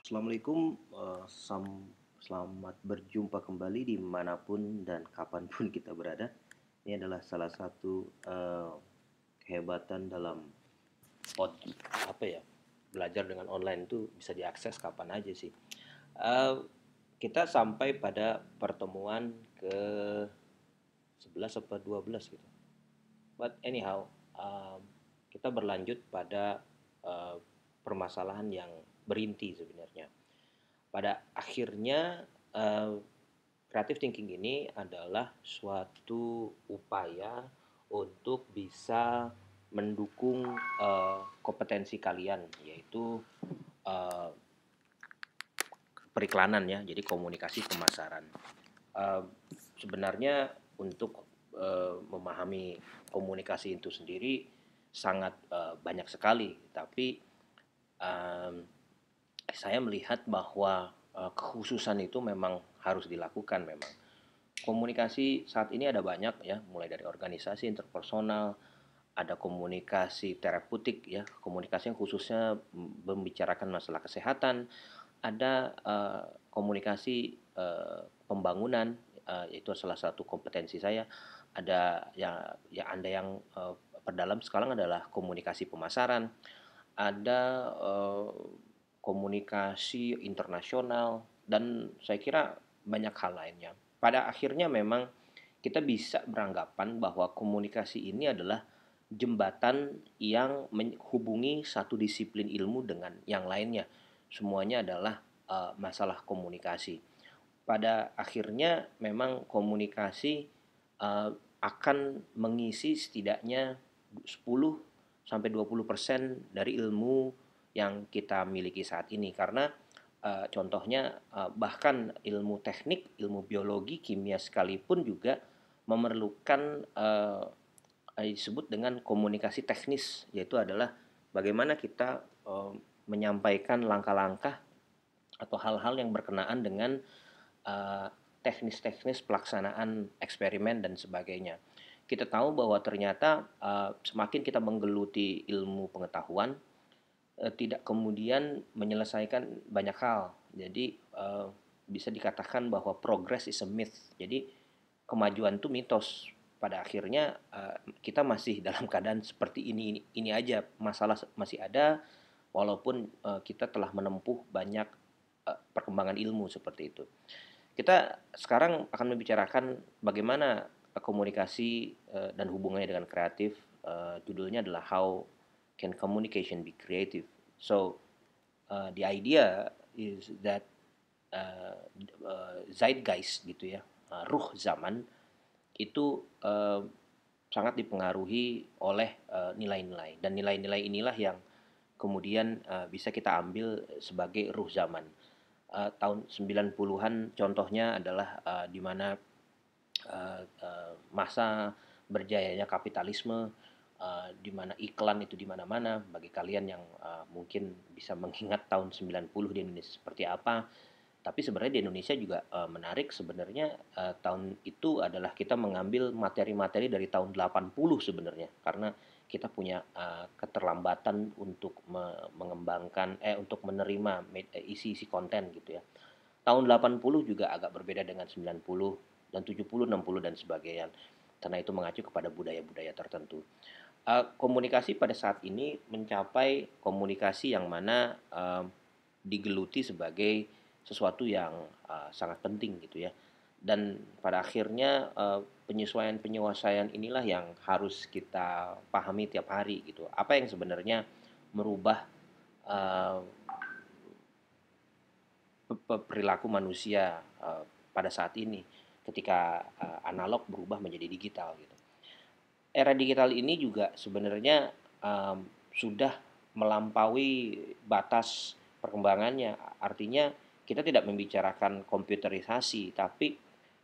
Assalamualaikum, selamat berjumpa kembali dimanapun dan kapanpun kita berada. Ini adalah salah satu kehebatan dalam pod, apa ya, belajar dengan online itu bisa diakses kapan aja sih. Eh, kita sampai pada pertemuan ke 11 atau 12 gitu. But anyhow, kita berlanjut pada eh, permasalahan yang berinti sebenarnya. Pada akhirnya creative thinking ini adalah suatu upaya untuk bisa mendukung kompetensi kalian, yaitu eh, periklanan ya, jadi komunikasi pemasaran. Eh, Sebenarnya untuk memahami komunikasi itu sendiri sangat banyak sekali, tapi eh, saya melihat bahwa kekhususan itu memang harus dilakukan memang. Komunikasi saat ini ada banyak ya, mulai dari organisasi interpersonal, ada komunikasi terapeutik ya, komunikasi yang khususnya membicarakan masalah kesehatan, ada komunikasi pembangunan, itu salah satu kompetensi saya. Ada ya Anda yang perdalam sekarang adalah komunikasi pemasaran, ada komunikasi internasional, dan saya kira banyak hal lainnya. Pada akhirnya memang kita bisa beranggapan bahwa komunikasi ini adalah jembatan yang menghubungi satu disiplin ilmu dengan yang lainnya. Semuanya adalah masalah komunikasi. Pada akhirnya memang komunikasi akan mengisi setidaknya 10 sampai 20% dari ilmu yang kita miliki saat ini, karena contohnya bahkan ilmu teknik, ilmu biologi, kimia sekalipun juga memerlukan disebut dengan komunikasi teknis, yaitu adalah bagaimana kita menyampaikan langkah-langkah atau hal-hal yang berkenaan dengan uh, teknis-teknis pelaksanaan eksperimen dan sebagainya. Kita tahu bahwa ternyata semakin kita menggeluti ilmu pengetahuan, tidak kemudian menyelesaikan banyak hal. Jadi bisa dikatakan bahwa progress is a myth. Jadi kemajuan itu mitos. Pada akhirnya kita masih dalam keadaan seperti ini aja. Masalah masih ada walaupun kita telah menempuh banyak perkembangan ilmu seperti itu. Kita sekarang akan membicarakan bagaimana komunikasi dan hubungannya dengan kreatif. Judulnya adalah How Can Communication Be Creative? So, the idea is that uh, zeitgeist gitu ya, ruh zaman itu sangat dipengaruhi oleh nilai-nilai, dan nilai-nilai inilah yang kemudian bisa kita ambil sebagai ruh zaman. Tahun 90-an contohnya adalah di mana masa berjayanya kapitalisme, di mana iklan itu di mana-mana. Bagi kalian yang mungkin bisa mengingat tahun 90 di Indonesia seperti apa, tapi sebenarnya di Indonesia juga menarik sebenarnya. Tahun itu adalah kita mengambil materi-materi dari tahun 80 sebenarnya, karena kita punya keterlambatan untuk mengembangkan untuk menerima isi-isi konten gitu ya. Tahun 80 juga agak berbeda dengan 90 dan 70, 60 dan sebagainya. Karena itu mengacu kepada budaya-budaya tertentu. Komunikasi pada saat ini mencapai komunikasi yang mana digeluti sebagai sesuatu yang sangat penting gitu ya. Dan pada akhirnya penyesuaian-penyesuaian inilah yang harus kita pahami tiap hari gitu. Apa yang sebenarnya merubah uh, perilaku manusia pada saat ini ketika analog berubah menjadi digital gitu. Era digital ini juga sebenarnya sudah melampaui batas perkembangannya. Artinya kita tidak membicarakan komputerisasi, tapi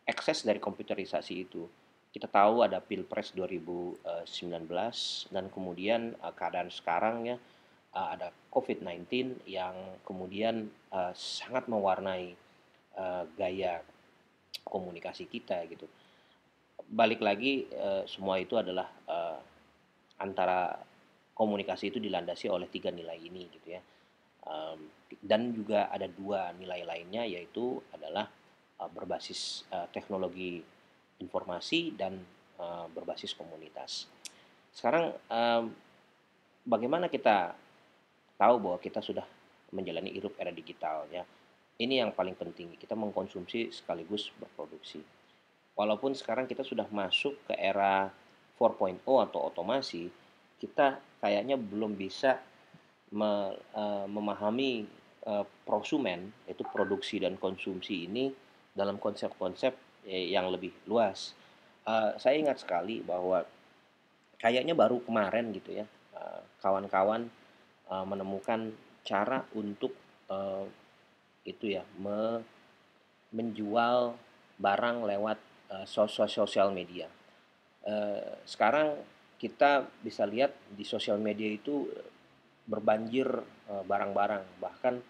ekses dari komputerisasi itu. Kita tahu ada Pilpres 2019 dan kemudian keadaan sekarang ya, ada COVID-19 yang kemudian sangat mewarnai gaya komunikasi kita gitu. Balik lagi semua itu adalah antara komunikasi itu dilandasi oleh tiga nilai ini gitu ya. dan juga ada dua nilai lainnya, yaitu adalah berbasis teknologi informasi dan berbasis komunitas. Sekarang bagaimana kita tahu bahwa kita sudah menjalani hirup era digital ya? Ini yang paling penting, kita mengkonsumsi sekaligus berproduksi. Walaupun sekarang kita sudah masuk ke era 4.0 atau otomasi, kita kayaknya belum bisa memahami prosumen, yaitu produksi dan konsumsi ini dalam konsep-konsep yang lebih luas. Saya ingat sekali bahwa kayaknya baru kemarin gitu ya, kawan-kawan menemukan cara untuk uh, itu ya menjual barang lewat sosial media. Sekarang kita bisa lihat di sosial media itu berbanjir barang-barang, bahkan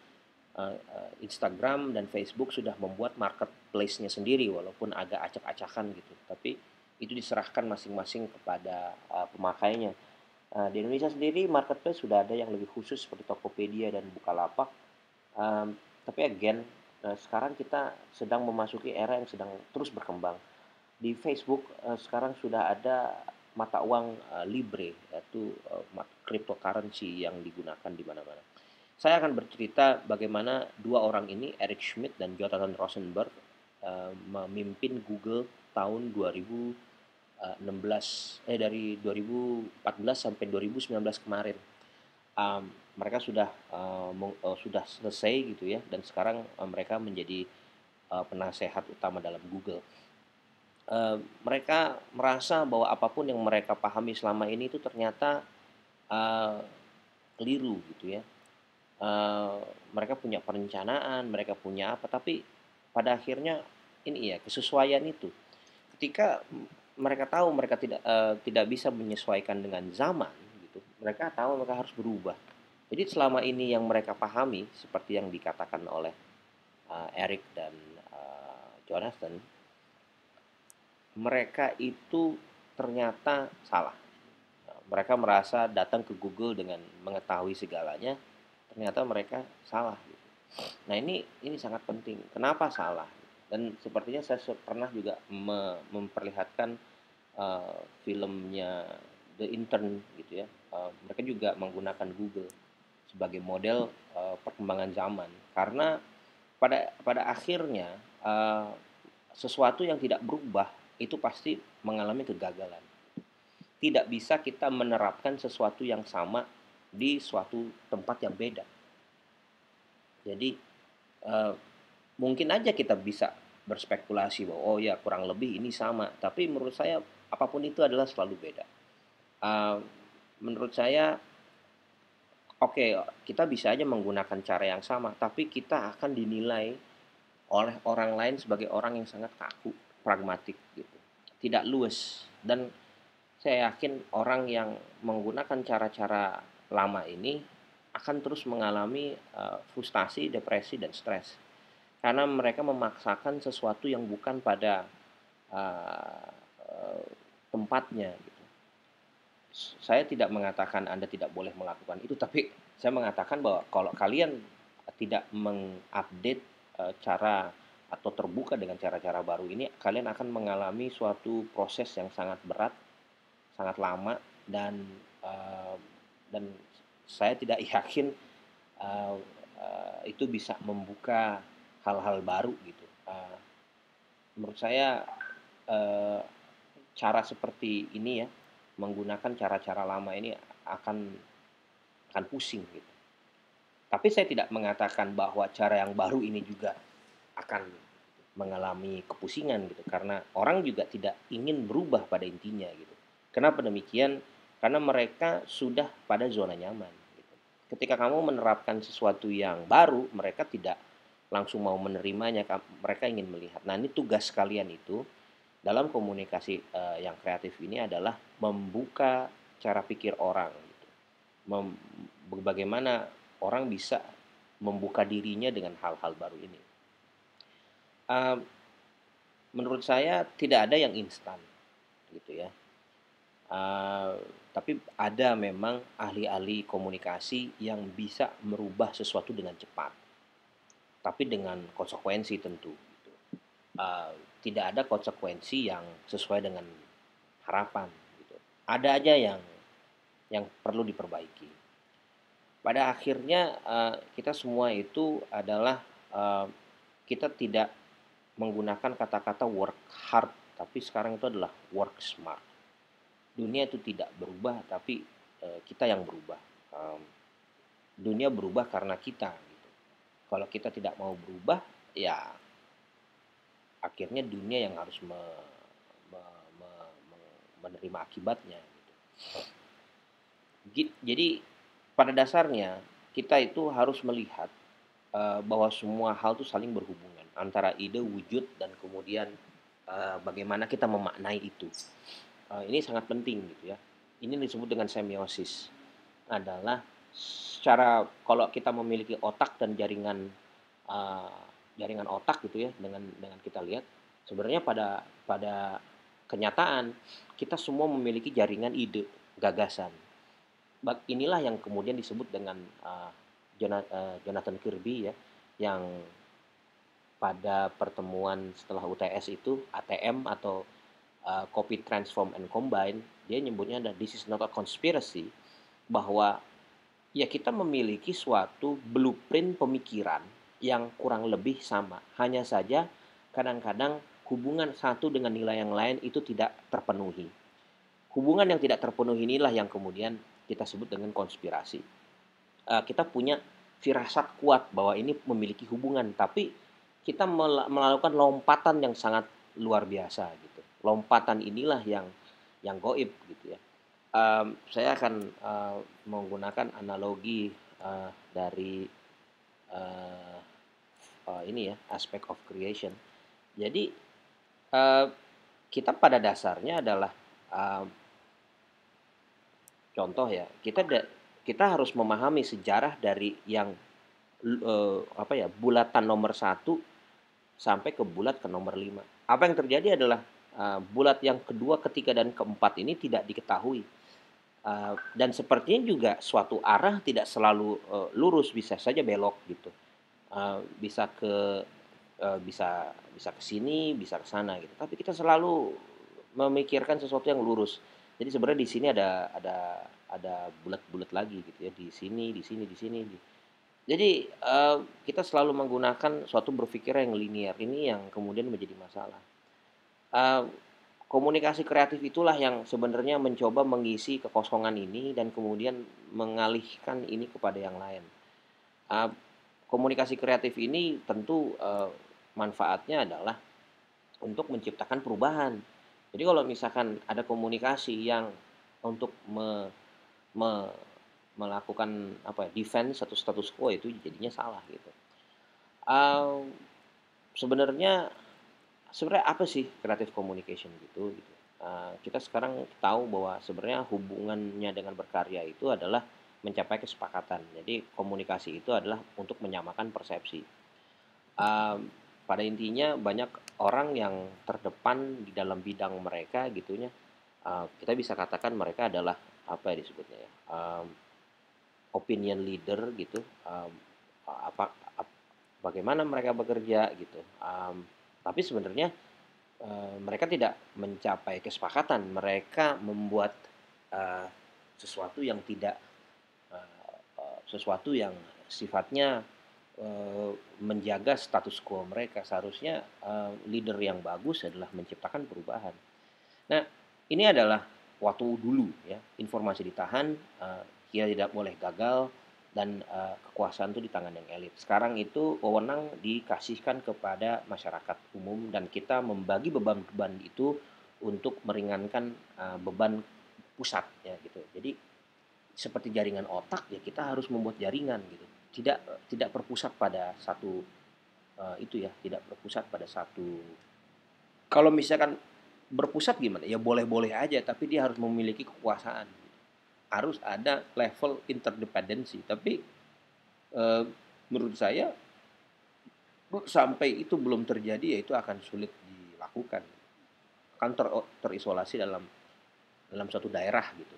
Instagram dan Facebook sudah membuat marketplace-nya sendiri, walaupun agak acak-acakan gitu, tapi itu diserahkan masing-masing kepada pemakainya. Di Indonesia sendiri marketplace sudah ada yang lebih khusus seperti Tokopedia dan Bukalapak. Tapi again, sekarang kita sedang memasuki era yang sedang terus berkembang. Di Facebook sekarang sudah ada mata uang Libre, yaitu cryptocurrency yang digunakan di mana-mana. Saya akan bercerita bagaimana dua orang ini, Eric Schmidt dan Jonathan Rosenberg, memimpin Google tahun 2016, dari 2014 sampai 2019 kemarin. Mereka sudah selesai gitu ya, dan sekarang mereka menjadi penasehat utama dalam Google. Mereka merasa bahwa apapun yang mereka pahami selama ini itu ternyata keliru gitu ya. Mereka punya perencanaan, mereka punya apa, tapi pada akhirnya ini ya kesesuaian itu. Ketika mereka tahu mereka tidak bisa menyesuaikan dengan zaman gitu, mereka tahu mereka harus berubah. Jadi selama ini yang mereka pahami seperti yang dikatakan oleh Eric dan Jonathan, mereka itu ternyata salah. Mereka merasa datang ke Google dengan mengetahui segalanya, ternyata mereka salah. Nah ini sangat penting. Kenapa salah? Dan sepertinya saya pernah juga memperlihatkan filmnya The Intern gitu ya. Mereka juga menggunakan Google sebagai model perkembangan zaman, karena pada akhirnya sesuatu yang tidak berubah itu pasti mengalami kegagalan. Tidak bisa kita menerapkan sesuatu yang sama di suatu tempat yang beda. Jadi mungkin aja kita bisa berspekulasi bahwa oh ya kurang lebih ini sama, tapi menurut saya apapun itu adalah selalu beda. Menurut saya oke, kita bisa aja menggunakan cara yang sama, tapi kita akan dinilai oleh orang lain sebagai orang yang sangat kaku, pragmatik gitu, tidak luwes. Dan saya yakin orang yang menggunakan cara-cara lama ini akan terus mengalami frustasi, depresi, dan stres. Karena mereka memaksakan sesuatu yang bukan pada uh, uh, tempatnya gitu. Saya tidak mengatakan Anda tidak boleh melakukan itu, tapi saya mengatakan bahwa kalau kalian tidak mengupdate cara atau terbuka dengan cara-cara baru ini, kalian akan mengalami suatu proses yang sangat berat, sangat lama, dan uh, dan saya tidak yakin uh, itu bisa membuka hal-hal baru gitu. Menurut saya uh, cara seperti ini ya, menggunakan cara-cara lama ini akan akan pusing gitu. Tapi saya tidak mengatakan bahwa cara yang baru ini juga akan mengalami kepusingan gitu, karena orang juga tidak ingin berubah pada intinya gitu. Kenapa demikian? Karena mereka sudah pada zona nyaman gitu. Ketika kamu menerapkan sesuatu yang baru, mereka tidak langsung mau menerimanya, mereka ingin melihat. Nah, ini tugas kalian itu dalam komunikasi yang kreatif ini adalah membuka cara pikir orang gitu. Bagaimana orang bisa membuka dirinya dengan hal-hal baru ini. Uh, Menurut saya tidak ada yang instan gitu ya. Uh, tapi ada memang ahli-ahli komunikasi yang bisa merubah sesuatu dengan cepat. tapi dengan konsekuensi tentu. Gitu. Tidak ada konsekuensi yang sesuai dengan harapan. Gitu. Ada aja yang perlu diperbaiki. Pada akhirnya kita semua itu adalah kita tidak menggunakan kata-kata work hard, tapi sekarang itu adalah work smart. Dunia itu tidak berubah, tapi kita yang berubah. Dunia berubah karena kita. Gitu. Kalau kita tidak mau berubah, ya akhirnya dunia yang harus me- menerima akibatnya. Gitu. Jadi pada dasarnya kita itu harus melihat bahwa semua hal itu saling berhubungan antara ide, wujud, dan kemudian bagaimana kita memaknai itu. Ini sangat penting gitu ya. Ini disebut dengan semiosis. Adalah secara kalau kita memiliki otak dan jaringan otak gitu ya, dengan kita lihat sebenarnya pada pada kenyataan kita semua memiliki jaringan ide, gagasan. Inilah yang kemudian disebut dengan Jonathan Kirby ya, yang pada pertemuan setelah UTS itu ATM atau Copy Transform and Combine, dia nyebutnya ada this is not a conspiracy, bahwa ya kita memiliki suatu blueprint pemikiran yang kurang lebih sama. Hanya saja kadang-kadang hubungan satu dengan nilai yang lain itu tidak terpenuhi. Hubungan yang tidak terpenuhi inilah yang kemudian kita sebut dengan konspirasi. Kita punya firasat kuat bahwa ini memiliki hubungan, tapi kita melakukan lompatan yang sangat luar biasa gitu. Lompatan inilah yang goib gitu ya. Saya akan menggunakan analogi dari uh, ini ya, aspek of creation. Jadi uh, kita pada dasarnya adalah uh, contoh ya, kita harus memahami sejarah dari yang apa ya, bulatan nomor satu sampai ke bulat ke nomor 5. Apa yang terjadi adalah bulat yang kedua, ketiga, dan keempat ini tidak diketahui. Dan sepertinya juga suatu arah tidak selalu lurus, bisa saja belok gitu. Bisa ke bisa ke sini, bisa ke sana gitu. Tapi kita selalu memikirkan sesuatu yang lurus. Jadi sebenarnya di sini ada bulat-bulat lagi gitu ya, di sini, di sini, di sini. Jadi kita selalu menggunakan suatu berpikir yang linear ini yang kemudian menjadi masalah. Uh, Komunikasi kreatif itulah yang sebenarnya mencoba mengisi kekosongan ini dan kemudian mengalihkan ini kepada yang lain. Uh, Komunikasi kreatif ini tentu manfaatnya adalah untuk menciptakan perubahan. Jadi kalau misalkan ada komunikasi yang untuk me- melakukan apa ya, defense atau status quo, itu jadinya salah gitu. Uh, sebenarnya sebenarnya apa sih creative communication gitu. Kita sekarang tahu bahwa sebenarnya hubungannya dengan berkarya itu adalah mencapai kesepakatan. Jadi komunikasi itu adalah untuk menyamakan persepsi. Pada intinya banyak orang yang terdepan di dalam bidang mereka gitunya, kita bisa katakan mereka adalah apa ya disebutnya ya, opinion leader gitu. Apa, bagaimana mereka bekerja gitu. Tapi sebenarnya mereka tidak mencapai kesepakatan, mereka membuat uh, sesuatu yang tidak sesuatu yang sifatnya menjaga status quo mereka. Seharusnya leader yang bagus adalah menciptakan perubahan. Nah, ini adalah waktu dulu ya, informasi ditahan, dia tidak boleh gagal, dan kekuasaan itu di tangan yang elit. Sekarang itu wewenang dikasihkan kepada masyarakat umum dan kita membagi beban-beban itu untuk meringankan beban pusat ya gitu. Jadi seperti jaringan otak ya, kita harus membuat jaringan gitu. Tidak tidak berpusat pada satu itu ya, tidak berpusat pada satu. Kalau misalkan berpusat gimana? Ya boleh-boleh aja, tapi dia harus memiliki kekuasaan. Harus ada level interdependensi. Tapi eh, menurut saya sampai itu belum terjadi ya itu akan sulit dilakukan. Akan terisolasi dalam dalam suatu daerah gitu.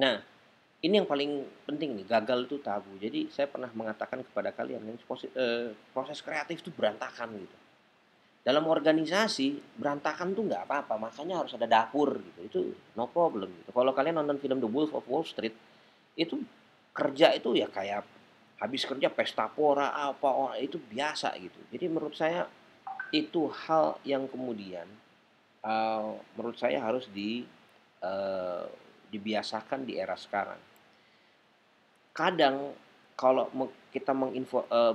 Nah, Ini yang paling penting nih, gagal itu tabu. Jadi saya pernah mengatakan kepada kalian kan proses kreatif itu berantakan gitu. Dalam organisasi berantakan tuh nggak apa-apa, makanya harus ada dapur gitu. Itu no problem gitu. Kalau kalian nonton film The Wolf of Wall Street, itu kerja itu ya kayak habis kerja pesta pora apa itu biasa gitu. Jadi menurut saya itu hal yang kemudian menurut saya harus dibiasakan di era sekarang. Kadang kalau kita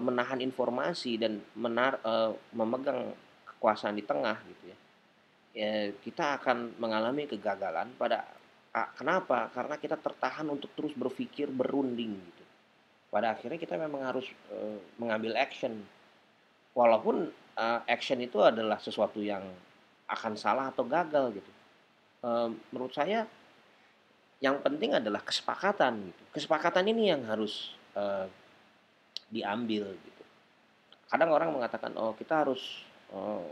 menahan informasi dan memegang kekuasaan di tengah gitu ya, ya kita akan mengalami kegagalan kenapa? Karena kita tertahan untuk terus berpikir berunding gitu. Pada akhirnya kita memang harus mengambil action. Walaupun action itu adalah sesuatu yang akan salah atau gagal gitu. Menurut saya yang penting adalah kesepakatan gitu. Kesepakatan ini yang harus diambil gitu. Kadang orang mengatakan, oh oh,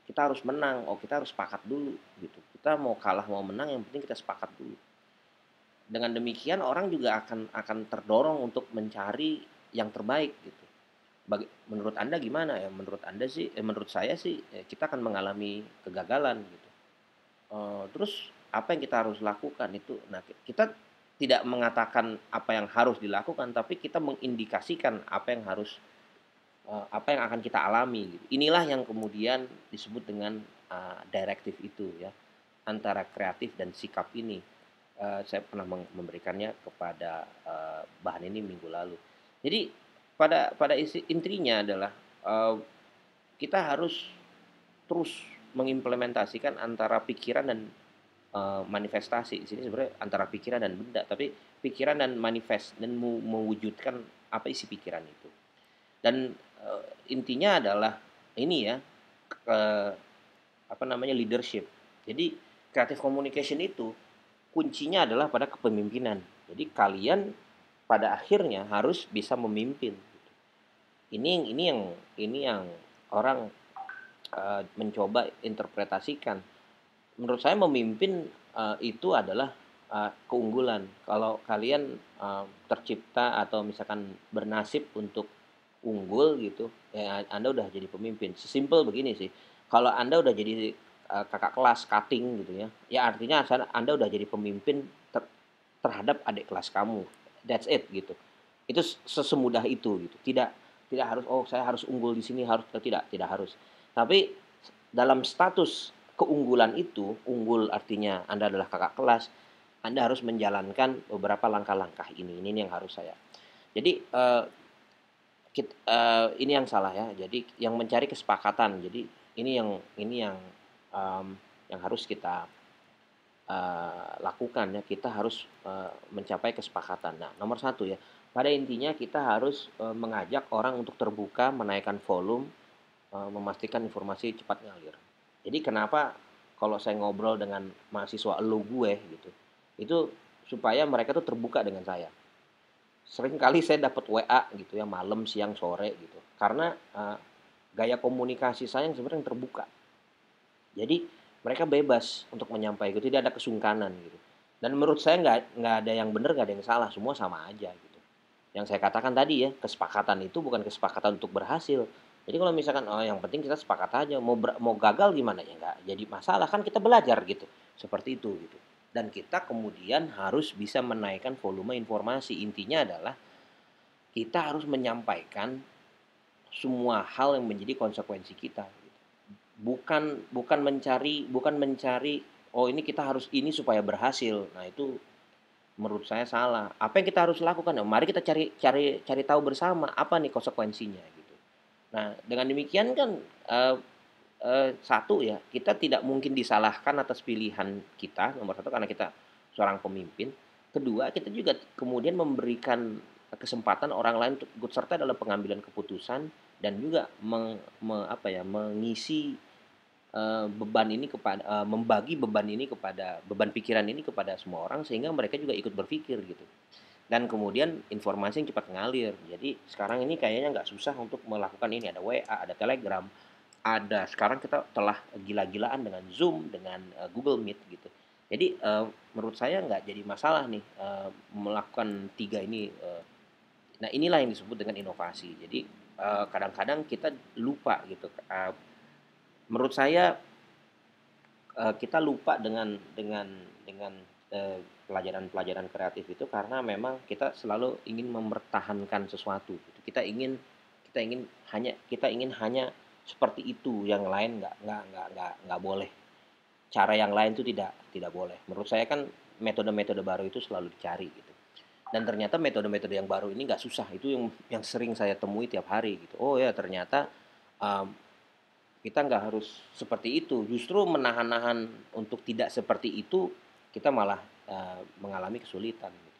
kita harus menang, oh kita harus sepakat dulu gitu. Kita mau kalah mau menang yang penting kita sepakat dulu. Dengan demikian orang juga akan terdorong untuk mencari yang terbaik gitu. Menurut Anda gimana ya? Menurut saya sih kita akan mengalami kegagalan gitu. Terus apa yang kita harus lakukan itu, nah kita tidak mengatakan apa yang harus dilakukan, tapi kita mengindikasikan apa yang akan kita alami gitu. Inilah yang kemudian disebut dengan direktif itu ya, antara kreatif dan sikap ini. Saya pernah memberikannya kepada bahan ini minggu lalu. Jadi pada intinya adalah kita harus terus mengimplementasikan antara pikiran dan manifestasi. Di sini sebenarnya antara pikiran dan benda, tapi pikiran dan manifest dan mewujudkan apa isi pikiran itu. Dan intinya adalah ini ya, eh, apa namanya, leadership. Jadi creative communication itu kuncinya adalah pada kepemimpinan. Jadi kalian pada akhirnya harus bisa memimpin. Ini yang orang mencoba interpretasikan. Menurut saya memimpin itu adalah keunggulan. Kalau kalian tercipta atau misalkan bernasib untuk unggul gitu, ya Anda udah jadi pemimpin. Sesimpel begini sih. Kalau Anda udah jadi kakak kelas cutting gitu ya, ya artinya Anda udah jadi pemimpin terhadap adik kelas kamu. That's it gitu. Itu sesemudah itu gitu. Tidak tidak harus oh saya harus unggul di sini harus tidak harus. Tapi dalam status keunggulan itu, unggul artinya Anda adalah kakak kelas, Anda harus menjalankan beberapa langkah-langkah ini. Ini yang harus saya. Jadi ini yang salah ya. Jadi yang mencari kesepakatan. Jadi um, yang harus kita lakukan ya. Kita harus mencapai kesepakatan. Nah, nomor satu ya. Pada intinya kita harus mengajak orang untuk terbuka, menaikkan volume, memastikan informasi cepat ngalir. Jadi kenapa kalau saya ngobrol dengan mahasiswa gue gitu, itu supaya mereka tuh terbuka dengan saya. Sering kali saya dapat WA gitu ya malam, siang, sore gitu. Karena gaya komunikasi saya yang sebenarnya terbuka. Jadi mereka bebas untuk menyampaikan, tidak ada kesungkanan gitu. Dan menurut saya nggak ada yang benar, nggak ada yang salah, semua sama aja gitu. Yang saya katakan tadi ya, kesepakatan itu bukan kesepakatan untuk berhasil. Jadi kalau misalkan oh yang penting kita sepakat aja, mau gagal gimana ya nggak jadi masalah kan kita belajar gitu. Seperti itu gitu. Dan kita kemudian harus bisa menaikkan volume informasi. Intinya adalah kita harus menyampaikan semua hal yang menjadi konsekuensi kita. Bukan mencari oh ini kita harus ini supaya berhasil. Nah itu menurut saya salah. Apa yang kita harus lakukan? Nah, mari kita cari cari cari tahu bersama apa nih konsekuensinya gitu. Nah, dengan demikian kan satu ya, kita tidak mungkin disalahkan atas pilihan kita. Nomor satu karena kita seorang pemimpin. Kedua, kita juga kemudian memberikan kesempatan orang lain untuk ikut serta dalam pengambilan keputusan dan juga mengisi beban ini kepada membagi beban pikiran ini kepada semua orang sehingga mereka juga ikut berpikir gitu. Dan kemudian informasi yang cepat ngalir. Jadi sekarang ini kayaknya nggak susah untuk melakukan ini. Ada WA, ada Telegram, ada sekarang kita telah gila-gilaan dengan Zoom, dengan Google Meet gitu. Jadi menurut saya nggak jadi masalah nih melakukan tiga ini. Nah inilah yang disebut dengan inovasi. Jadi kadang-kadang kita lupa gitu. Menurut saya kita lupa dengan pelajaran-pelajaran kreatif itu karena memang kita selalu ingin mempertahankan sesuatu gitu. Kita ingin hanya seperti itu, yang lain nggak boleh. Cara yang lain itu tidak boleh. Menurut saya kan metode-metode baru itu selalu dicari gitu. Dan ternyata metode-metode yang baru ini nggak susah. Itu yang sering saya temui tiap hari gitu. Oh ya ternyata um, kita nggak harus seperti itu. Justru menahan-nahan untuk tidak seperti itu, kita malah mengalami kesulitan. Gitu.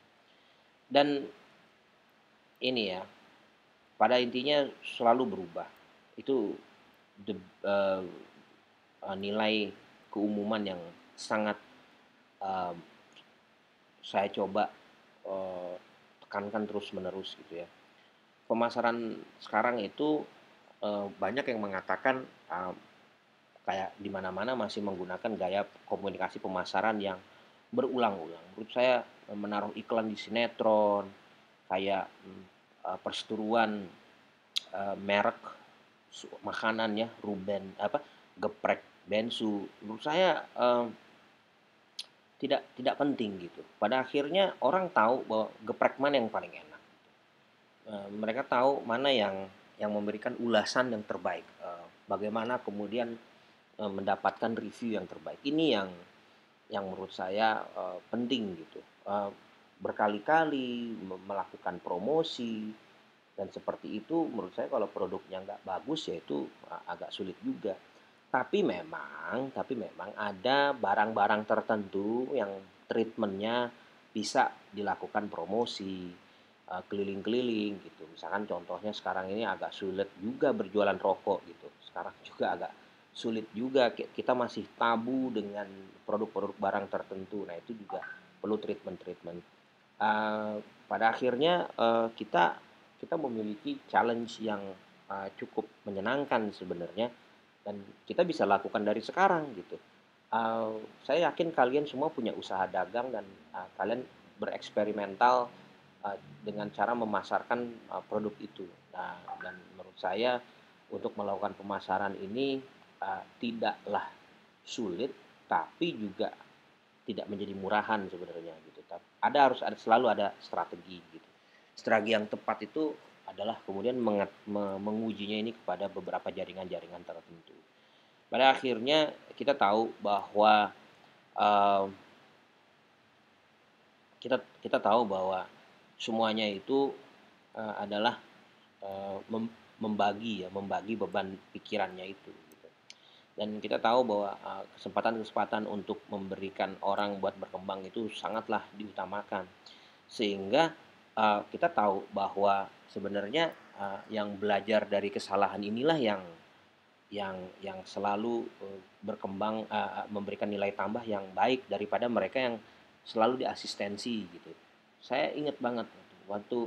Dan ini ya, pada intinya selalu berubah. Itu the, eh, nilai keumuman yang sangat eh, saya coba eh, tekankan terus-menerus gitu ya. Pemasaran sekarang itu banyak yang mengatakan kayak di mana-mana masih menggunakan gaya komunikasi pemasaran yang berulang-ulang. Menurut saya menaruh iklan di sinetron, kayak perseteruan merek makanan ya, Ruben apa geprek bensu. Menurut saya tidak tidak penting gitu. Pada akhirnya orang tahu bahwa geprek mana yang paling enak. Mereka tahu mana yang memberikan ulasan yang terbaik. Bagaimana kemudian mendapatkan review yang terbaik. Ini yang menurut saya penting gitu. Berkali-kali melakukan promosi dan seperti itu menurut saya kalau produknya nggak bagus ya itu agak sulit juga. Tapi memang ada barang-barang tertentu yang treatmentnya bisa dilakukan promosi keliling-keliling gitu. Misalkan contohnya sekarang ini agak sulit juga berjualan rokok gitu. Sekarang juga agak sulit juga kita masih tabu dengan produk-produk barang tertentu. Nah itu juga perlu treatment-treatment. Pada akhirnya kita kita memiliki challenge yang cukup menyenangkan sebenarnya dan kita bisa lakukan dari sekarang gitu. Saya yakin kalian semua punya usaha dagang dan kalian bereksperimental dengan cara memasarkan produk itu. Nah, dan menurut saya untuk melakukan pemasaran ini tidaklah sulit, tapi juga tidak menjadi murahan sebenarnya gitu. Selalu ada strategi gitu. Strategi yang tepat itu adalah kemudian mengujinya ini kepada beberapa jaringan-jaringan tertentu. Pada akhirnya kita tahu bahwa uh, kita tahu bahwa semuanya itu adalah membagi beban pikirannya itu. Gitu. Dan kita tahu bahwa kesempatan-kesempatan untuk memberikan orang buat berkembang itu sangatlah diutamakan. Sehingga kita tahu bahwa sebenarnya yang belajar dari kesalahan inilah yang selalu berkembang memberikan nilai tambah yang baik daripada mereka yang selalu diasistensi gitu. Saya ingat banget waktu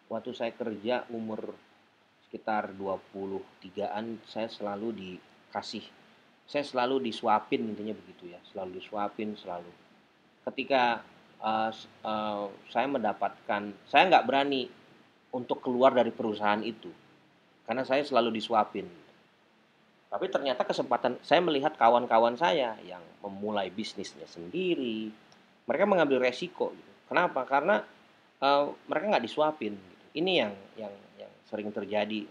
waktu saya kerja umur sekitar 23-an saya selalu disuapin intinya begitu ya, selalu disuapin selalu. Ketika saya nggak berani untuk keluar dari perusahaan itu karena saya selalu disuapin. Tapi ternyata kesempatan saya melihat kawan-kawan saya yang memulai bisnisnya sendiri, mereka mengambil resiko gitu. Kenapa? Karena mereka nggak disuapin. Gitu. Ini yang sering terjadi.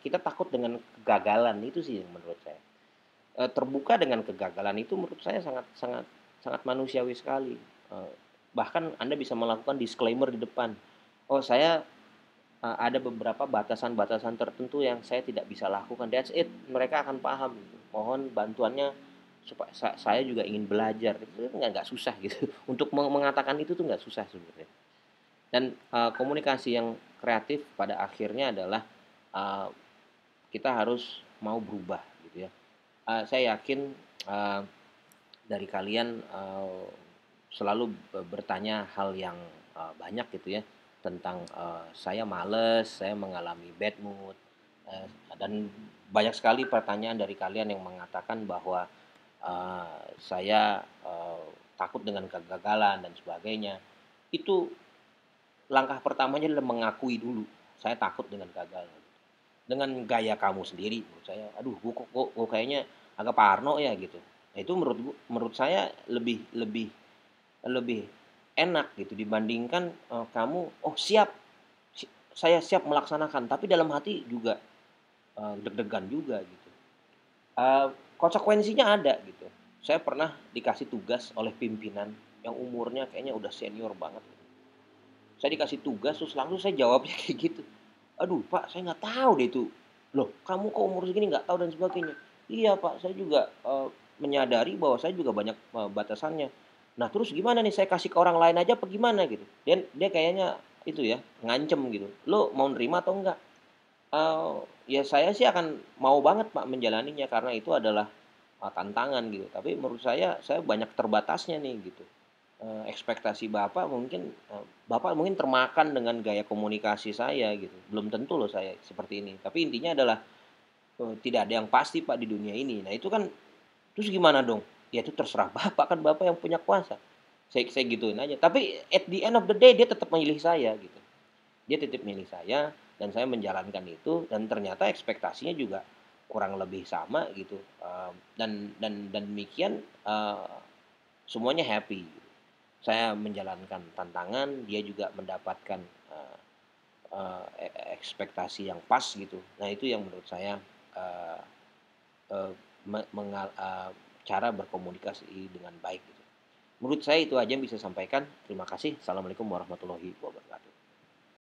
Kita takut dengan kegagalan itu sih yang menurut saya. Terbuka dengan kegagalan itu menurut saya sangat sangat sangat manusiawi sekali. Bahkan Anda bisa melakukan disclaimer di depan. Oh saya ada beberapa batasan-batasan tertentu yang saya tidak bisa lakukan. That's it. Mereka akan paham. Mohon bantuannya supaya saya juga ingin belajar. Itu nggak susah gitu. Untuk mengatakan itu tuh nggak susah sebenarnya. Dan komunikasi yang kreatif pada akhirnya adalah uh, kita harus mau berubah gitu ya. Saya yakin uh, dari kalian selalu bertanya hal yang banyak gitu ya tentang saya males, saya mengalami bad mood, dan banyak sekali pertanyaan dari kalian yang mengatakan bahwa saya takut dengan kegagalan dan sebagainya. Itu langkah pertamanya adalah mengakui dulu, saya takut dengan gagal. Dengan gaya kamu sendiri menurut saya, aduh gua kayaknya agak parno ya gitu. Nah itu menurut saya lebih lebih lebih enak gitu dibandingkan, kamu, "Oh siap, saya siap melaksanakan," tapi dalam hati juga, deg-degan juga gitu. Eee, Konsekuensinya ada gitu. Saya pernah dikasih tugas oleh pimpinan yang umurnya kayaknya udah senior banget. Saya dikasih tugas terus langsung saya jawabnya kayak gitu. "Aduh Pak, saya nggak tahu deh itu." "Loh, kamu kok umur segini nggak tahu?" dan sebagainya. "Iya Pak, saya juga, menyadari bahwa saya juga banyak, batasannya." "Nah terus gimana nih, saya kasih ke orang lain aja apa gimana?" gitu. Dia dia kayaknya itu ya, ngancem gitu, "Lo mau nerima atau enggak?" Ya saya sih akan mau banget Pak menjalaninya karena itu adalah, tantangan gitu. Tapi menurut saya banyak terbatasnya nih gitu. Ekspektasi Bapak mungkin, Bapak mungkin termakan dengan gaya komunikasi saya gitu. Belum tentu loh saya seperti ini. Tapi intinya adalah, tidak ada yang pasti Pak di dunia ini. Nah itu kan terus gimana dong? Ya itu terserah Bapak, kan Bapak yang punya kuasa. Saya gituin aja. Tapi at the end of the day dia tetap memilih saya gitu. Dia titip milih saya dan saya menjalankan itu dan ternyata ekspektasinya juga kurang lebih sama gitu, dan demikian, semuanya happy. Saya menjalankan tantangan, dia juga mendapatkan, eee eee, ekspektasi yang pas gitu. Nah itu yang menurut saya, eee eee, me mengal eee, cara berkomunikasi dengan baik gitu. Menurut saya itu aja yang bisa sampaikan. Terima kasih. Assalamualaikum warahmatullahi wabarakatuh.